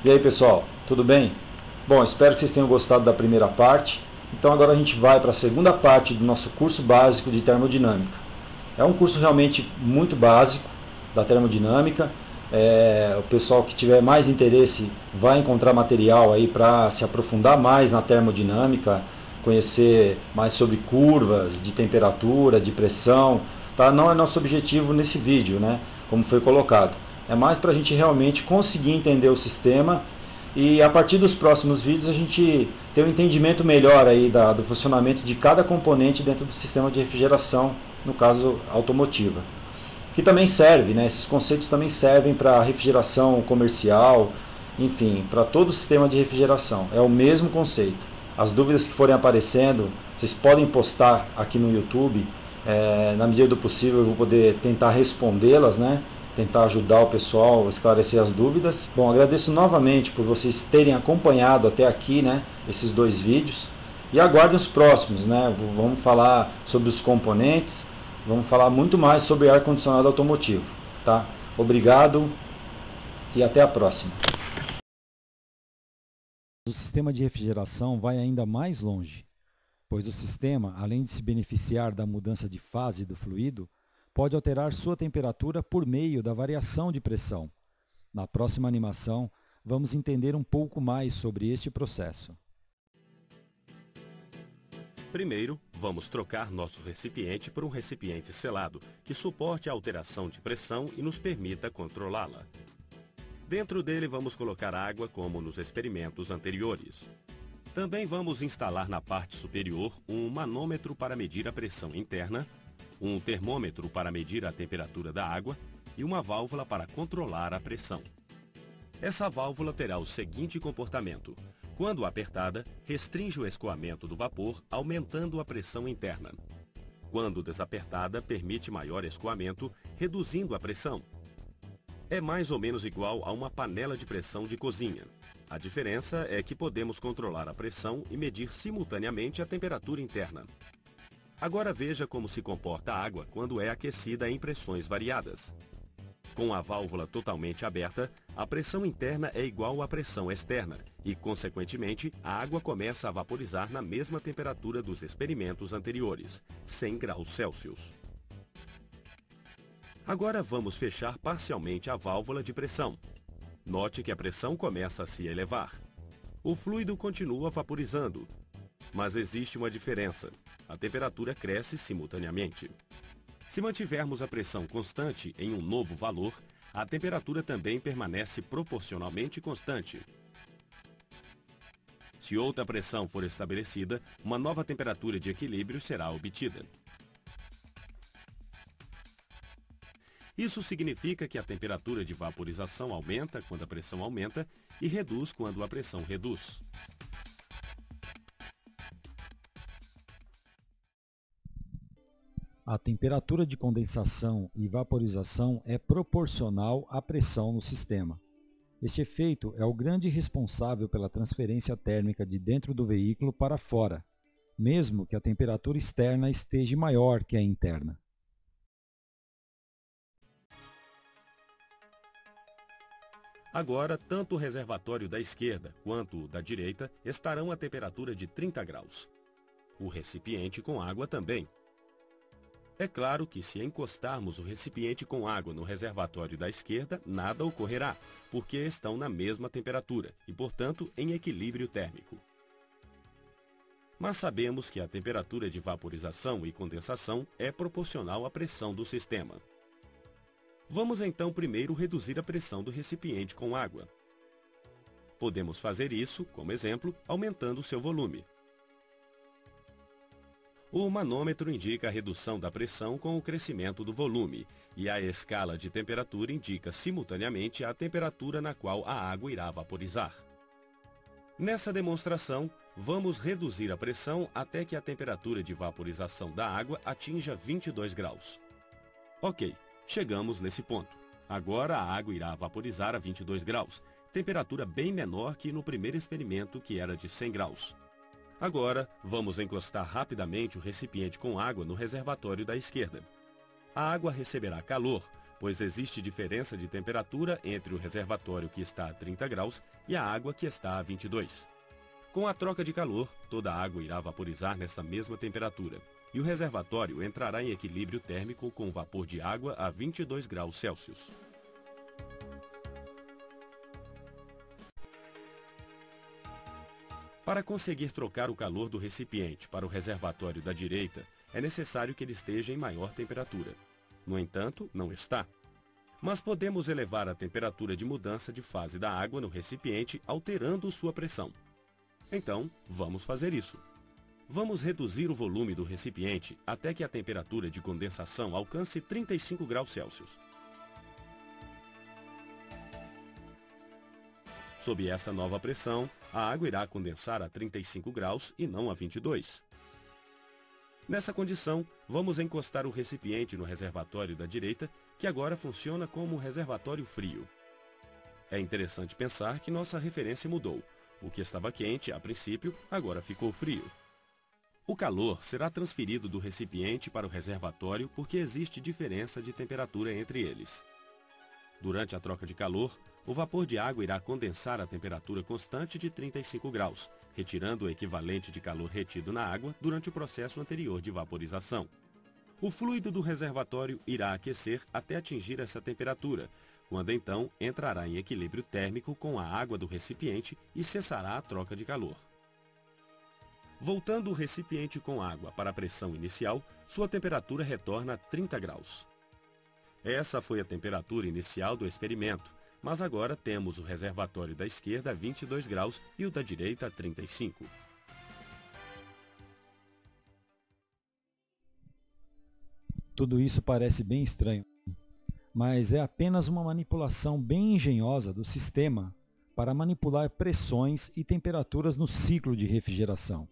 E aí pessoal, tudo bem? Bom, espero que vocês tenham gostado da primeira parte. Então agora a gente vai para a segunda parte do nosso curso básico de termodinâmica. É um curso realmente muito básico da termodinâmica. O pessoal que tiver mais interesse vai encontrar material aí para se aprofundar mais na termodinâmica, conhecer mais sobre curvas de temperatura, de pressão. Tá? Não é nosso objetivo nesse vídeo, né? Como foi colocado. É mais para a gente realmente conseguir entender o sistema e a partir dos próximos vídeos a gente ter um entendimento melhor aí do funcionamento de cada componente dentro do sistema de refrigeração, no caso automotiva. Que também serve, né? Esses conceitos também servem para refrigeração comercial, enfim, para todo o sistema de refrigeração. É o mesmo conceito. As dúvidas que forem aparecendo, vocês podem postar aqui no YouTube. Na medida do possível eu vou poder tentar respondê-las, né? Tentar ajudar o pessoal a esclarecer as dúvidas. Bom, agradeço novamente por vocês terem acompanhado até aqui, né, esses dois vídeos. E aguardem os próximos, né? Vamos falar sobre os componentes, vamos falar muito mais sobre ar-condicionado automotivo. Tá? Obrigado e até a próxima. O sistema de refrigeração vai ainda mais longe, pois o sistema, além de se beneficiar da mudança de fase do fluido, pode alterar sua temperatura por meio da variação de pressão. Na próxima animação, vamos entender um pouco mais sobre este processo. Primeiro, vamos trocar nosso recipiente por um recipiente selado, que suporte a alteração de pressão e nos permita controlá-la. Dentro dele vamos colocar água, como nos experimentos anteriores. Também vamos instalar na parte superior um manômetro para medir a pressão interna, um termômetro para medir a temperatura da água e uma válvula para controlar a pressão. Essa válvula terá o seguinte comportamento. Quando apertada, restringe o escoamento do vapor, aumentando a pressão interna. Quando desapertada, permite maior escoamento, reduzindo a pressão. É mais ou menos igual a uma panela de pressão de cozinha. A diferença é que podemos controlar a pressão e medir simultaneamente a temperatura interna. Agora veja como se comporta a água quando é aquecida em pressões variadas. Com a válvula totalmente aberta, a pressão interna é igual à pressão externa e, consequentemente, a água começa a vaporizar na mesma temperatura dos experimentos anteriores, 100 graus Celsius. Agora vamos fechar parcialmente a válvula de pressão. Note que a pressão começa a se elevar. O fluido continua vaporizando, mas existe uma diferença. A temperatura cresce simultaneamente. Se mantivermos a pressão constante em um novo valor, a temperatura também permanece proporcionalmente constante. Se outra pressão for estabelecida, uma nova temperatura de equilíbrio será obtida. Isso significa que a temperatura de vaporização aumenta quando a pressão aumenta e reduz quando a pressão reduz. A temperatura de condensação e vaporização é proporcional à pressão no sistema. Este efeito é o grande responsável pela transferência térmica de dentro do veículo para fora, mesmo que a temperatura externa esteja maior que a interna. Agora, tanto o reservatório da esquerda quanto o da direita estarão a temperatura de 30 graus. O recipiente com água também. É claro que se encostarmos o recipiente com água no reservatório da esquerda, nada ocorrerá, porque estão na mesma temperatura e, portanto, em equilíbrio térmico. Mas sabemos que a temperatura de vaporização e condensação é proporcional à pressão do sistema. Vamos então primeiro reduzir a pressão do recipiente com água. Podemos fazer isso, como exemplo, aumentando seu volume. O manômetro indica a redução da pressão com o crescimento do volume, e a escala de temperatura indica simultaneamente a temperatura na qual a água irá vaporizar. Nessa demonstração, vamos reduzir a pressão até que a temperatura de vaporização da água atinja 22 graus. Ok, chegamos nesse ponto. Agora a água irá vaporizar a 22 graus, temperatura bem menor que no primeiro experimento, que era de 100 graus. Agora, vamos encostar rapidamente o recipiente com água no reservatório da esquerda. A água receberá calor, pois existe diferença de temperatura entre o reservatório que está a 30 graus e a água que está a 22. Com a troca de calor, toda a água irá vaporizar nessa mesma temperatura, e o reservatório entrará em equilíbrio térmico com o vapor de água a 22 graus Celsius. Para conseguir trocar o calor do recipiente para o reservatório da direita, é necessário que ele esteja em maior temperatura. No entanto, não está. Mas podemos elevar a temperatura de mudança de fase da água no recipiente alterando sua pressão. Então, vamos fazer isso. Vamos reduzir o volume do recipiente até que a temperatura de condensação alcance 35 graus Celsius. Sob essa nova pressão, a água irá condensar a 35 graus e não a 22. Nessa condição, vamos encostar o recipiente no reservatório da direita, que agora funciona como um reservatório frio. É interessante pensar que nossa referência mudou. O que estava quente, a princípio, agora ficou frio. O calor será transferido do recipiente para o reservatório porque existe diferença de temperatura entre eles. Durante a troca de calor, o vapor de água irá condensar a temperatura constante de 35 graus, retirando o equivalente de calor retido na água durante o processo anterior de vaporização. O fluido do reservatório irá aquecer até atingir essa temperatura, quando então entrará em equilíbrio térmico com a água do recipiente e cessará a troca de calor. Voltando o recipiente com água para a pressão inicial, sua temperatura retorna a 30 graus. Essa foi a temperatura inicial do experimento, mas agora temos o reservatório da esquerda a 22 graus e o da direita a 35. Tudo isso parece bem estranho, mas é apenas uma manipulação bem engenhosa do sistema para manipular pressões e temperaturas no ciclo de refrigeração.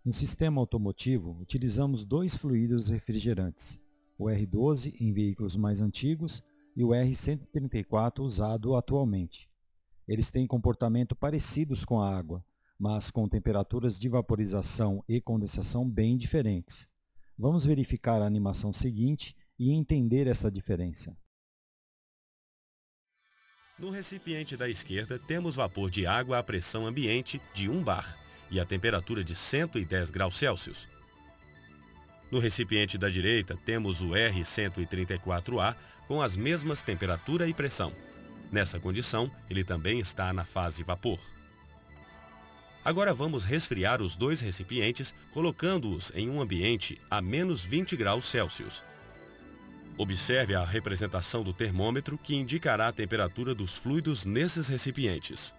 No sistema automotivo, utilizamos dois fluidos refrigerantes, o R12 em veículos mais antigos e o R134 usado atualmente. Eles têm comportamento parecidos com a água, mas com temperaturas de vaporização e condensação bem diferentes. Vamos verificar a animação seguinte e entender essa diferença. No recipiente da esquerda temos vapor de água à pressão ambiente de 1 bar e a temperatura de 110 graus Celsius. No recipiente da direita temos o R134A com as mesmas temperatura e pressão. Nessa condição, ele também está na fase vapor. Agora vamos resfriar os dois recipientes, colocando-os em um ambiente a menos 20 graus Celsius. Observe a representação do termômetro que indicará a temperatura dos fluidos nesses recipientes.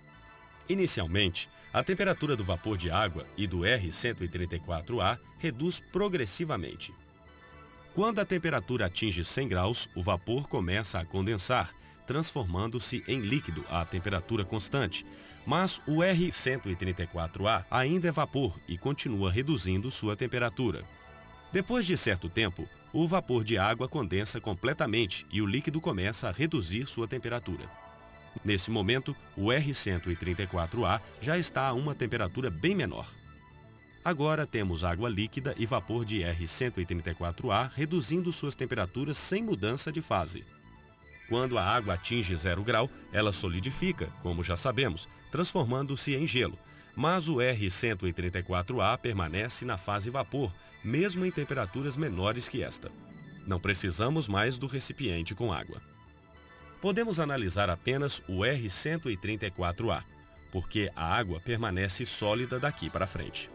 Inicialmente, a temperatura do vapor de água e do R134A reduz progressivamente. Quando a temperatura atinge 100 graus, o vapor começa a condensar, transformando-se em líquido a temperatura constante, mas o R134A ainda é vapor e continua reduzindo sua temperatura. Depois de certo tempo, o vapor de água condensa completamente e o líquido começa a reduzir sua temperatura. Nesse momento, o R134A já está a uma temperatura bem menor. Agora temos água líquida e vapor de R134A reduzindo suas temperaturas sem mudança de fase. Quando a água atinge 0 grau, ela solidifica, como já sabemos, transformando-se em gelo, mas o R134A permanece na fase vapor, mesmo em temperaturas menores que esta. Não precisamos mais do recipiente com água. Podemos analisar apenas o R134A, porque a água permanece sólida daqui para frente.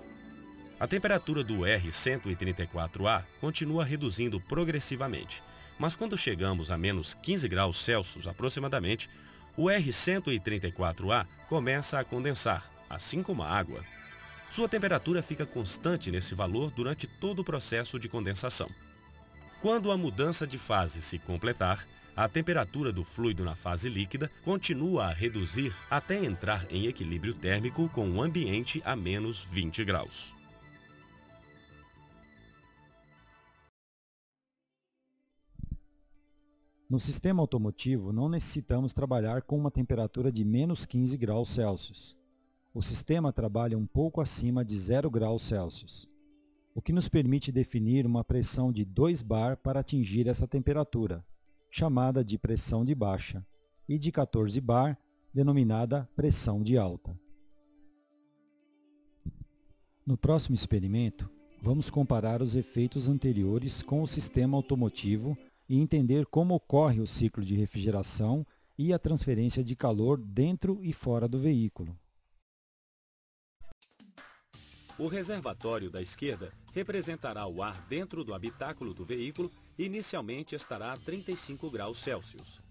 A temperatura do R134A continua reduzindo progressivamente, mas quando chegamos a menos 15 graus Celsius aproximadamente, o R134A começa a condensar, assim como a água. Sua temperatura fica constante nesse valor durante todo o processo de condensação. Quando a mudança de fase se completar, a temperatura do fluido na fase líquida continua a reduzir até entrar em equilíbrio térmico com o ambiente a menos 20 graus. No sistema automotivo, não necessitamos trabalhar com uma temperatura de menos 15 graus Celsius. O sistema trabalha um pouco acima de 0 graus Celsius. o que nos permite definir uma pressão de 2 bar para atingir essa temperatura, chamada de pressão de baixa, e de 14 bar, denominada pressão de alta. No próximo experimento, vamos comparar os efeitos anteriores com o sistema automotivo e entender como ocorre o ciclo de refrigeração e a transferência de calor dentro e fora do veículo. O reservatório da esquerda representará o ar dentro do habitáculo do veículo e inicialmente estará a 35 graus Celsius.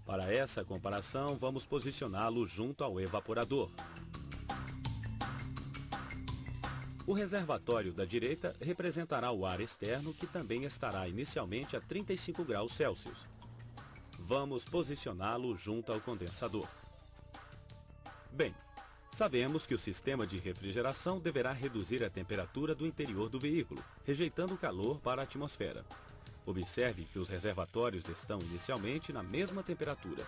Para essa comparação, vamos posicioná-lo junto ao evaporador. O reservatório da direita representará o ar externo, que também estará inicialmente a 35 graus Celsius. Vamos posicioná-lo junto ao condensador. Bem, sabemos que o sistema de refrigeração deverá reduzir a temperatura do interior do veículo, rejeitando o calor para a atmosfera. Observe que os reservatórios estão inicialmente na mesma temperatura.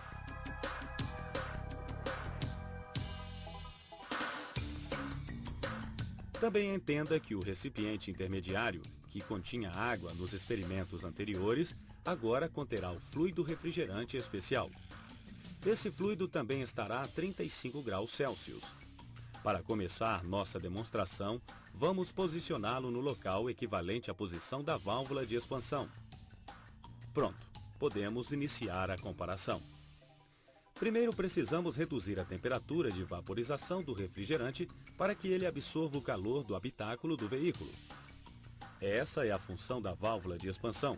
Também entenda que o recipiente intermediário, que continha água nos experimentos anteriores, agora conterá o fluido refrigerante especial. Esse fluido também estará a 35 graus Celsius. Para começar nossa demonstração, vamos posicioná-lo no local equivalente à posição da válvula de expansão. Pronto, podemos iniciar a comparação. Primeiro precisamos reduzir a temperatura de vaporização do refrigerante para que ele absorva o calor do habitáculo do veículo. Essa é a função da válvula de expansão.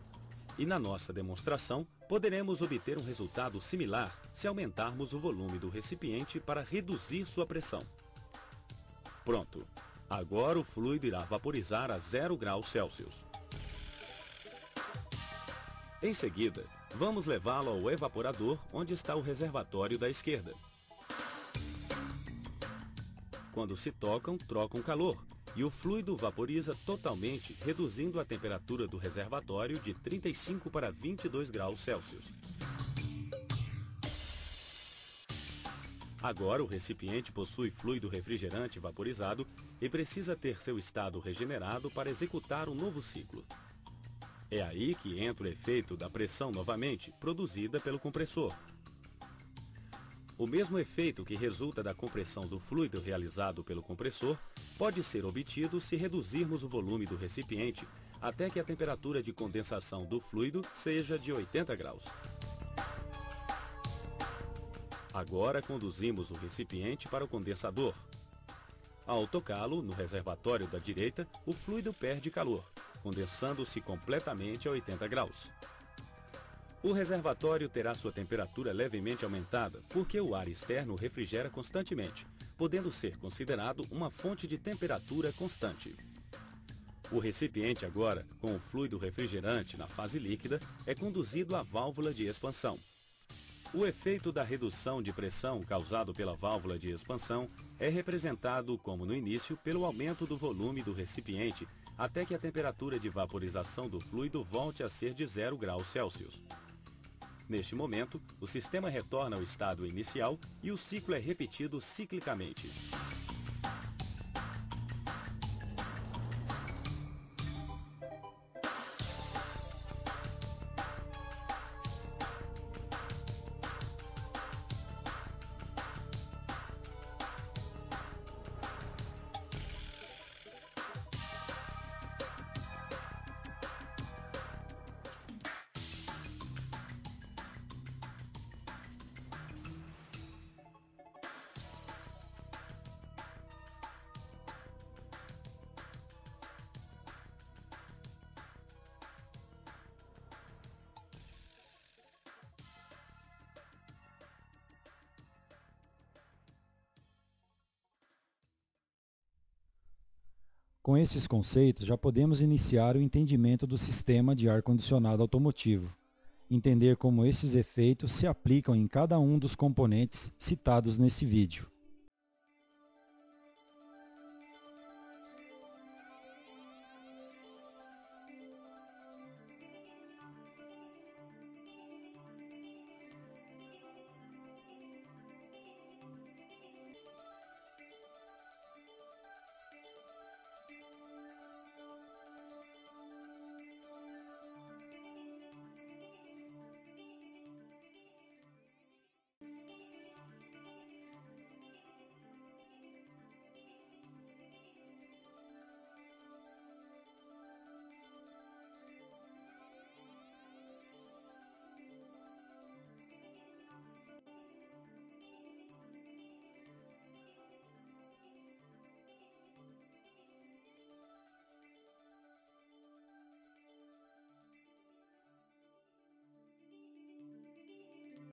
E na nossa demonstração, poderemos obter um resultado similar se aumentarmos o volume do recipiente para reduzir sua pressão. Pronto! Agora o fluido irá vaporizar a 0 graus Celsius. Em seguida, vamos levá-lo ao evaporador, onde está o reservatório da esquerda. Quando se tocam, trocam calor, e o fluido vaporiza totalmente, reduzindo a temperatura do reservatório de 35 para 22 graus Celsius. Agora o recipiente possui fluido refrigerante vaporizado e precisa ter seu estado regenerado para executar um novo ciclo. É aí que entra o efeito da pressão novamente, produzida pelo compressor. O mesmo efeito que resulta da compressão do fluido realizado pelo compressor pode ser obtido se reduzirmos o volume do recipiente até que a temperatura de condensação do fluido seja de 80 graus. Agora conduzimos o recipiente para o condensador. Ao tocá-lo no reservatório da direita, o fluido perde calor, condensando-se completamente a 80 graus. O reservatório terá sua temperatura levemente aumentada porque o ar externo refrigera constantemente, podendo ser considerado uma fonte de temperatura constante. O recipiente agora, com o fluido refrigerante na fase líquida, é conduzido à válvula de expansão. O efeito da redução de pressão causado pela válvula de expansão é representado, como no início, pelo aumento do volume do recipiente até que a temperatura de vaporização do fluido volte a ser de 0 graus Celsius. Neste momento, o sistema retorna ao estado inicial e o ciclo é repetido ciclicamente. Com esses conceitos, já podemos iniciar o entendimento do sistema de ar-condicionado automotivo, entender como esses efeitos se aplicam em cada um dos componentes citados nesse vídeo.